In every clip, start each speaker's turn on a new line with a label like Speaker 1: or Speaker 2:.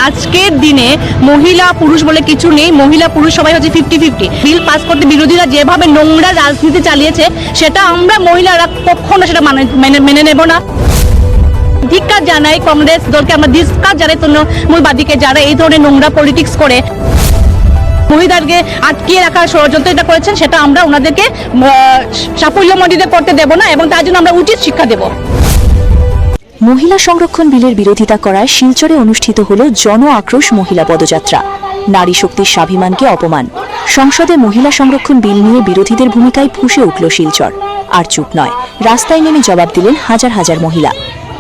Speaker 1: আজকের দিনে মহিলা পুরুষ বলে কিছু নেই, মহিলা পুরুষ সবাই হচ্ছে 50-50। বিল পাস করতে বিরোধীরা যেভাবে নোংরা রাজনীতি চালিয়েছে সেটা আমরা মহিলারা কখনো সেটা মেনে নেব না। ধিক্কার জানাই কংগ্রেস দলকে, আমরা ধিক্কার জানাই তৃণমূলবাদীকে যারা এই ধরনের নোংরা পলিটিক্স করে মহিলাদেরকে আটকিয়ে রাখার ষড়যন্ত্র এটা করেছেন, সেটা আমরা ওনাদেরকে সাফল্যমণ্ডিত করতে দেব না এবং তার জন্য আমরা উচিত শিক্ষা দেব।
Speaker 2: মহিলা সংরক্ষণ বিলের বিরোধিতা করায় শিলচরে অনুষ্ঠিত হল জন আক্রোশ মহিলা পদযাত্রা। নারী শক্তির স্বাভিমানকে অপমান। সংসদে মহিলা সংরক্ষণ বিল নিয়ে বিরোধীদের ভূমিকায় ফুঁসে উঠল শিলচর। আর চুপ নয়, রাস্তায় নেমে জবাব দিলেন হাজার হাজার মহিলা।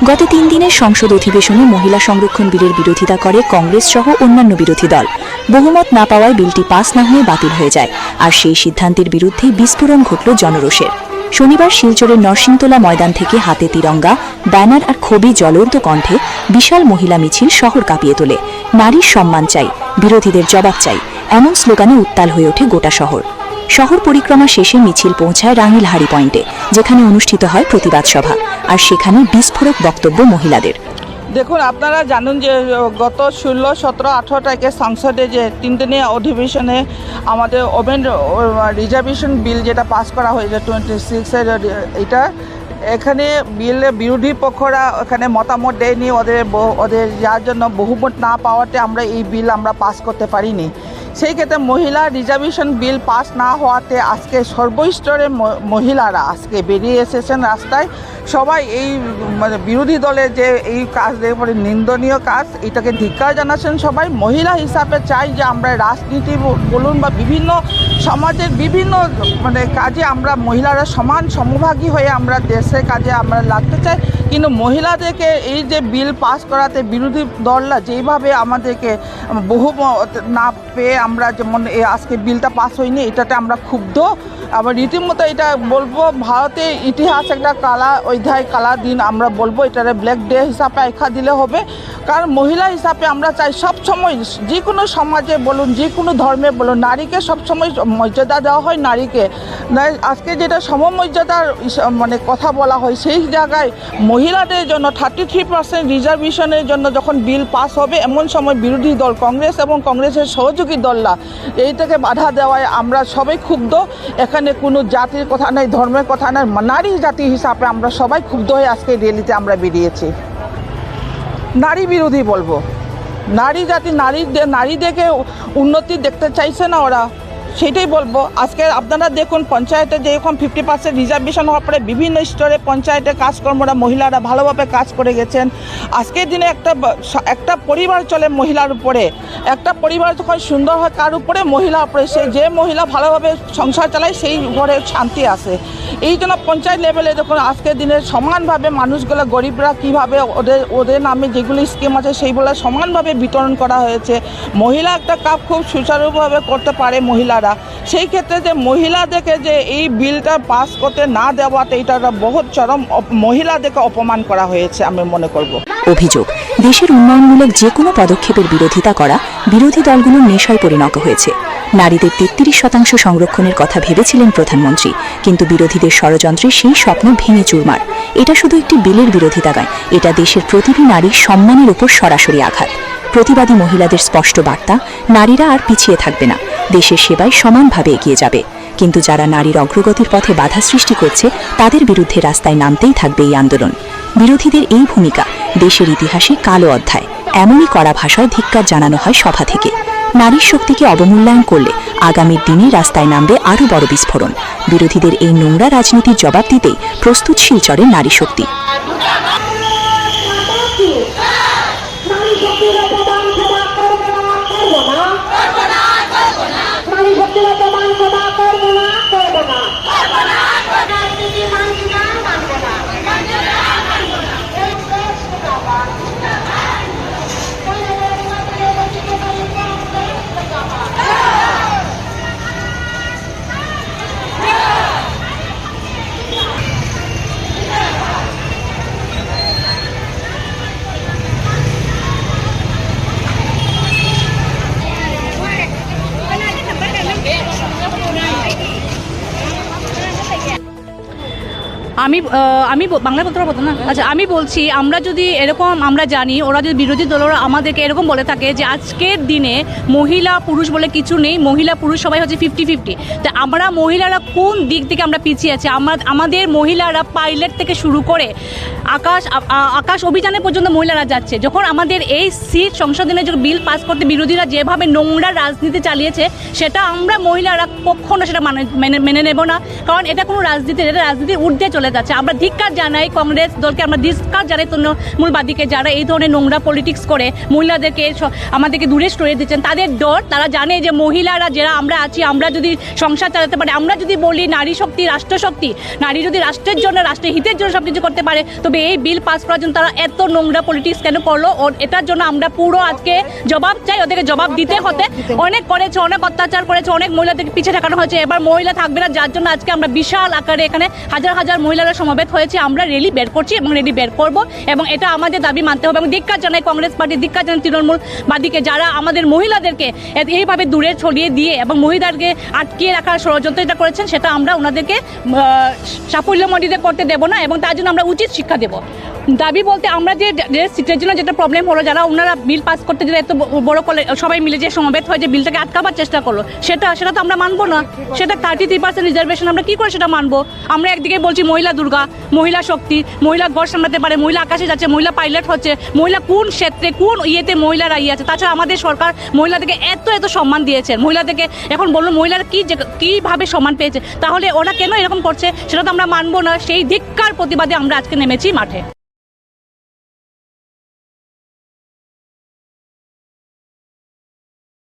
Speaker 2: গত 3 দিনের সংসদ অধিবেশনে মহিলা সংরক্ষণ বিলের বিরোধিতা করে কংগ্রেস সহ অন্যান্য বিরোধী দল। বহুমত না পাওয়ায় বিলটি পাস না হয়ে বাতিল হয়ে যায়, আর সেই সিদ্ধান্তের বিরুদ্ধে বিস্ফোরণ ঘটল জনরোষের। শনিবার শিলচরের নরসিংতলা ময়দান থেকে হাতে তিরঙ্গা, ব্যানার আর ক্ষোভে জ্বলন্ত কণ্ঠে বিশাল মহিলা মিছিল শহর কাঁপিয়ে তোলে। নারীর সম্মান চাই, বিরোধীদের জবাব চাই, এমন স্লোগানে উত্তাল হয়ে ওঠে গোটা শহর। শহর পরিক্রমা শেষে মিছিল পৌঁছায় রাঙিলহারি পয়েন্টে, যেখানে অনুষ্ঠিত হয় প্রতিবাদ সভা, আর সেখানে বিস্ফোরক বক্তব্য মহিলাদের।
Speaker 3: দেখুন, আপনারা জানেন যে গত 16, 17, 18 তারিখে সংসদে যে 3 দিনের অধিবেশনে আমাদের ওমেন রিজার্ভেশন বিল যেটা পাস করা হয়েছে 26-এর, এটা এখানে বিলের বিরোধী পক্ষরা এখানে মতামত দেয়নি, ওদের যার জন্য বহুমত না পাওয়াতে আমরা এই বিল আমরা পাস করতে পারিনি। সেই ক্ষেত্রে মহিলা রিজার্ভেশন বিল পাস না হওয়াতে আজকে সর্বস্তরের মহিলারা আজকে বেরিয়ে এসেছেন রাস্তায়। সবাই এই বিরোধী দলের যে এই কাজ দেখে নিন্দনীয় কাজ, এটাকে ধিক্কার জানাচ্ছেন সবাই। মহিলা হিসাবে চাই যে আমরা রাজনীতি বলুন বা বিভিন্ন সমাজের বিভিন্ন কাজে আমরা মহিলারা সমান সমভাগী হয়ে আমরা দেশের কাজে আমরা লাগতে চাই। কিন্তু মহিলাদেরকে এই যে বিল পাস করাতে বিরোধী দলরা যেইভাবে আমাদেরকে বহুমত না পেয়ে আমরা যেমন আজকে বিলটা পাস হয়নি, এটাতে আমরা ক্ষুব্ধ। আবার রীতিমতো এটা বলবো ভারতের ইতিহাস একটা কালা অধ্যায়, কালা দিন আমরা বলবো, এটারে ব্ল্যাক ডে হিসাবে আখ্যা দিলে হবে। কারণ মহিলা হিসাবে আমরা চাই সবসময় যে কোনো সমাজে বলুন, যে কোনো ধর্মে বলুন, নারীকে সবসময় মর্যাদা দেওয়া হয়। নারীকে আজকে যেটা সমমর্যাদার কথা বলা হয়, সেই জায়গায় মহিলাদের জন্য 33% রিজার্ভেশনের জন্য যখন বিল পাস হবে, এমন সময় বিরোধী দল কংগ্রেস এবং কংগ্রেসের সহযোগী দলরা এই থেকে বাধা দেওয়ায় আমরা সবাই ক্ষুব্ধ। এখানে কোনো জাতির কথা নেই, ধর্মের কথা নেই, নারী জাতি হিসাবে আমরা সবাই ক্ষুব্ধ হয়ে আজকে র্যালিতে আমরা বেরিয়েছি। নারী বিরোধী বলবো, নারী জাতি নারীদেরকে উন্নতি দেখতে চাইছে না ওরা, সেটাই বলবো। আজকে আপনারা দেখুন পঞ্চায়েতে যেরকম 50% রিজার্ভেশন হওয়ার পরে বিভিন্ন স্তরে পঞ্চায়েতের কাজকর্মরা মহিলারা ভালোভাবে কাজ করে গেছেন। আজকের দিনে একটা পরিবার চলে মহিলার উপরে। একটা পরিবার যখন সুন্দর হয় কার উপরে? মহিলার উপরে। যে মহিলা ভালোভাবে সংসার চালায় সেই ঘরে শান্তি আসে। এই জন্য পঞ্চায়েত লেভেলে দেখুন আজকের দিনে সমানভাবে মানুষগুলো, গরিবরা কীভাবে ওদের নামে যেগুলি স্কিম আছে সেইগুলো সমানভাবে বিতরণ করা হয়েছে। মহিলা একটা কাজ খুব সুচারুভাবে করতে পারে মহিলারা। সেই ক্ষেত্রে যে মহিলাদেরকে যে এই বিলটা পাস করতে না দেওয়াতে এটা বহুত চরম মহিলাদেরকে অপমান করা হয়েছে আমি মনে করব।
Speaker 2: অভিযোগ, দেশের উন্নয়নমূলক যে কোনো পদক্ষেপের বিরোধিতা করা বিরোধী দলগুলোর নেশায় পরিণত হয়েছে। নারীদের 33% সংরক্ষণের কথা ভেবেছিলেন প্রধানমন্ত্রী, কিন্তু বিরোধীদের ষড়যন্ত্রে সেই স্বপ্ন ভেঙে চুরমার। এটা শুধু একটি বিলের বিরোধিতা নয়, এটা দেশের প্রতিটি নারীর সম্মানের উপর সরাসরি আঘাত। প্রতিবাদী মহিলাদের স্পষ্ট বার্তা, নারীরা আর পিছিয়ে থাকবে না, দেশের সেবায় সমানভাবে এগিয়ে যাবে। কিন্তু যারা নারীর অগ্রগতির পথে বাধা সৃষ্টি করছে তাদের বিরুদ্ধে রাস্তায় নামতেই থাকবে এই আন্দোলন। বিরোধীদের এই ভূমিকা দেশের ইতিহাসে কালো অধ্যায়। এমনই কড়া ভাষায় ধিক্কার জানানো হয় সভা থেকে। নারীর শক্তিকে অবমূল্যায়ন করলে আগামীর দিনে রাস্তায় নামবে আরও বড় বিস্ফোরণ। বিরোধীদের এই নোংরা রাজনীতির জবাব দিতেই প্রস্তুত শিলচরের নারী শক্তি।
Speaker 1: আমি বাংলা বলতে পারবো না। আচ্ছা, আমি বলছি আমরা যদি এরকম আমরা জানি, ওরা যদি বিরোধী দলরা আমাদেরকে এরকম বলে থাকে যে আজকের দিনে মহিলা পুরুষ বলে কিছু নেই, মহিলা পুরুষ সবাই হচ্ছে 50-50, তা আমরা মহিলারা কোন দিক থেকে আমরা পিছিয়ে আছি? আমাদের মহিলারা পাইলট থেকে শুরু করে আকাশ অভিযানে পর্যন্ত মহিলারা যাচ্ছে। যখন আমাদের এই সিট সংশোধনের যে বিল পাস করতে বিরোধীরা যেভাবে নোংরা রাজনীতি চালিয়েছে, সেটা আমরা মহিলারা কখনো সেটা মেনে নেব না। কারণ এটা কোনো রাজনীতি, এটা রাজনীতির ঊর্ধ্বে চলে যাচ্ছে। আমরা ধিক্কার জানাই কংগ্রেস দলকে, আমরা ধিক্কার জানাই তৃণমূলবাদীকে, যারা এই ধরনের নোংরা পলিটিক্স করে মহিলাদেরকে আমাদেরকে দূরে সরিয়ে দিচ্ছেন। তাদের ডর, তারা জানে যে মহিলারা যারা আমরা আছি, আমরা যদি সংসার চালাতে পারি, আমরা যদি বলি নারী শক্তি রাষ্ট্রশক্তি, নারী যদি রাষ্ট্রের জন্য রাষ্ট্রের হিতের জন্য সব কিছু করতে পারে, তবে এই বিল পাস করার জন্য তারা এত নোংরা পলিটিক্স কেন করলো? এটার জন্য আমরা পুরো আজকে জবাব চাই, ওদেরকে জবাব দিতে হতে। অনেক করেছে, অনেক অত্যাচার করেছে, অনেক মহিলাদেরকে পিছিয়ে ঠেকানো হয়েছে, এবার মহিলা থাকবে না, যার জন্য আজকে আমরা বিশাল আকারে এখানে হাজার হাজার মহিলারা সমবেত হয়েছে। আমরা র্যালি বের করছি এবং র্যালি বের করব, এবং এটা আমাদের দাবি মানতে হবে। এবং ধিক্কার জানাই কংগ্রেস পার্টি, ধিক্কার জানাই তৃণমূলবাদীকে, যারা আমাদের মহিলাদেরকে এইভাবে দূরে ছড়িয়ে দিয়ে এবং মহিলাদেরকে আটকিয়ে রাখার ষড়যন্ত্র যেটা করেছেন, সেটা আমরা ওনাদেরকে সাফল্যমণ্ডিত করতে দেব না, এবং তার জন্য আমরা উচিত শিক্ষা দেব। দাবি বলতে আমরা যে সিটের জন্য যেটা প্রবলেম হলো, যারা ওনারা বিল পাস করতে যেটা এত বড় করে সবাই মিলে যে সমবেত হয়, যে বিলটাকে আটকাবার চেষ্টা করলো, সেটা তো আমরা মানবো না। সেটা 33% রিজার্ভেশন আমরা কি করে সেটা মানবো? আমরা একদিকে বলছি মহিলা দুর্গা, মহিলা শক্তি, মহিলা ঘর সামলাতে পারে, মহিলা আকাশে যাচ্ছে, মহিলা পাইলট হচ্ছে, মহিলা কোন ক্ষেত্রে কোন ইয়েতে মহিলারা আছে? তাছাড়া আমাদের সরকার মহিলাদেরকে এত সম্মান দিয়েছে, মহিলাদেরকে এখন বললো মহিলারা কীভাবে সম্মান পেয়েছে, তাহলে ওরা কেন এরকম করছে? সেটা তো আমরা মানবো না। সেই ধিক্কার প্রতিবাদে আমরা আজকে নেমেছি মাঠে।